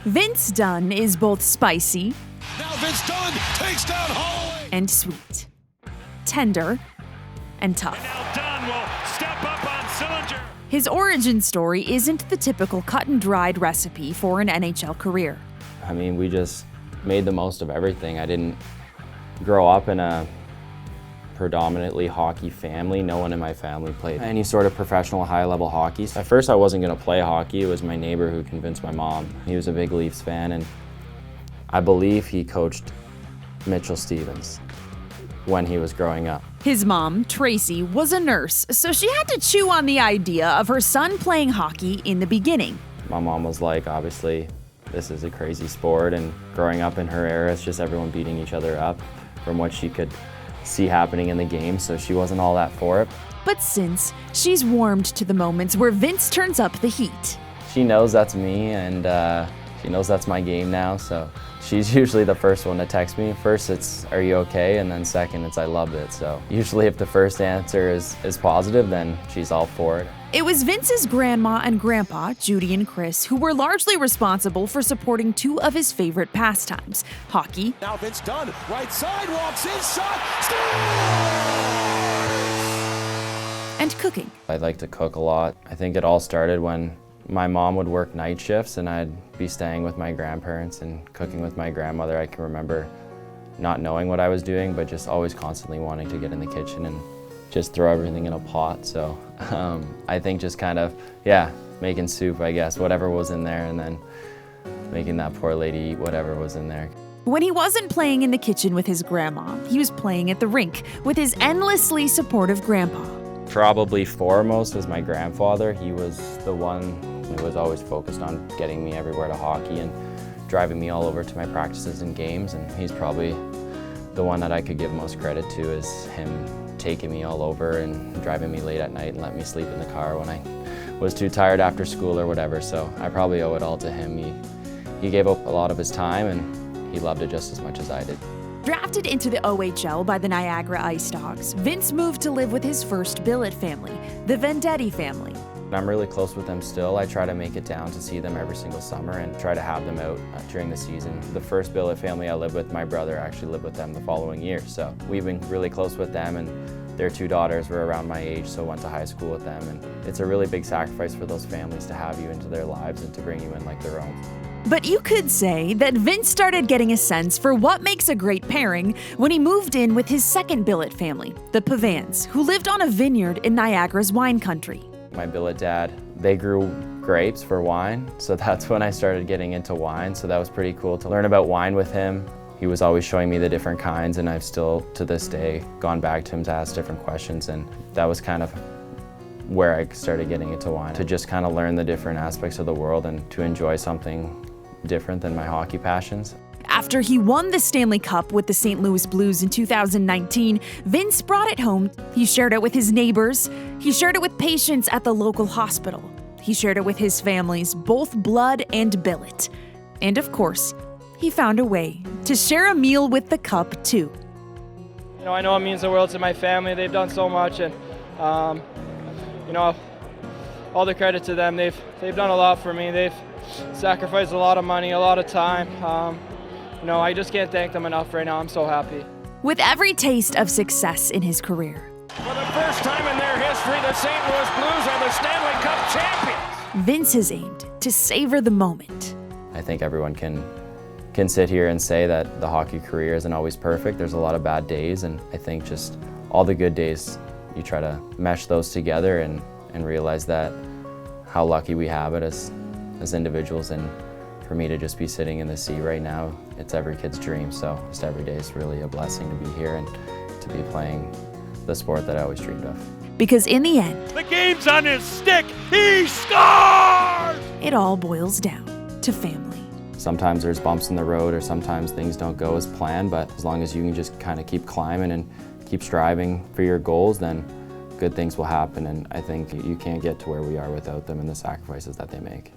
Vince Dunn is both spicy Now Vince Dunn takes down Holloway. and sweet, tender and tough. Now Dunn will step up on cylinder. His origin story isn't the typical cut and dried recipe for an NHL career. I mean, we just made the most of everything. I didn't grow up in a predominantly hockey family. No one in my family played any sort of professional high-level hockey. At first I wasn't going to play hockey. It was my neighbor who convinced my mom. He was a big Leafs fan, and I believe he coached Mitchell Stevens when he was growing up. His mom, Tracy, was a nurse, so she had to chew on the idea of her son playing hockey in the beginning. My mom was like, obviously, this is a crazy sport, and growing up in her era, it's just everyone beating each other up from what she could see happening in the game, so she wasn't all that for it. But since, she's warmed to the moments where Vince turns up the heat. She knows that's me, and she knows that's my game now, so she's usually the first one to text me. First it's, "Are you okay?" and then second it's, "I loved it." So usually if the first answer is positive, then she's all for it. It was Vince's grandma and grandpa, Judy and Chris, who were largely responsible for supporting two of his favorite pastimes, hockey Now Vince Dunn, right side, walks in, shot, scores! and cooking. I like to cook a lot. I think it all started when my mom would work night shifts and I'd be staying with my grandparents and cooking with my grandmother. I can remember not knowing what I was doing, but just always constantly wanting to get in the kitchen and just throw everything in a pot. So I think just kind of, making soup, I guess, whatever was in there, and then making that poor lady eat whatever was in there. When he wasn't playing in the kitchen with his grandma, he was playing at the rink with his endlessly supportive grandpa. Probably foremost was my grandfather. He was the one who was always focused on getting me everywhere to hockey and driving me all over to my practices and games, and he's probably the one that I could give most credit to, is him taking me all over and driving me late at night and letting me sleep in the car when I was too tired after school or whatever. So I probably owe it all to him. He gave up a lot of his time, and he loved it just as much as I did. Drafted into the OHL by the Niagara Ice Dogs, Vince moved to live with his first billet family, the Vendetti family. I'm really close with them still. I try to make it down to see them every single summer and try to have them out during the season. The first billet family I lived with, my brother actually lived with them the following year. So we've been really close with them, and their two daughters were around my age, so went to high school with them. And it's a really big sacrifice for those families to have you into their lives and to bring you in like their own. But you could say that Vince started getting a sense for what makes a great pairing when he moved in with his second billet family, the Pavans, who lived on a vineyard in Niagara's wine country. My billet dad, they grew grapes for wine, so that's when I started getting into wine, so that was pretty cool to learn about wine with him. He was always showing me the different kinds, and I've still, to this day, gone back to him to ask different questions, and that was kind of where I started getting into wine, to just kind of learn the different aspects of the world and to enjoy something different than my hockey passions. After he won the Stanley Cup with the St. Louis Blues in 2019, Vince brought it home. He shared it with his neighbors. He shared it with patients at the local hospital. He shared it with his families, both blood and billet. And of course, he found a way to share a meal with the cup too. You know, I know it means the world to my family. They've done so much, and you know, all the credit to them. They've done a lot for me. They've sacrificed a lot of money, a lot of time. You know, I just can't thank them enough right now. I'm so happy. With every taste of success in his career, For the first time in their history, the St. Louis Blues are the Stanley Cup champions. Vince has aimed to savor the moment. I think everyone can sit here and say that the hockey career isn't always perfect. There's a lot of bad days, and I think just all the good days, you try to mesh those together and realize that how lucky we have it as individuals. And for me to just be sitting in the sea right now, it's every kid's dream. So just every day is really a blessing to be here and to be playing the sport that I always dreamed of. Because in the end, The game's on his stick. He scores! it all boils down to family. Sometimes there's bumps in the road, or sometimes things don't go as planned, but as long as you can just kind of keep climbing and keep striving for your goals, then good things will happen. And I think you can't get to where we are without them and the sacrifices that they make.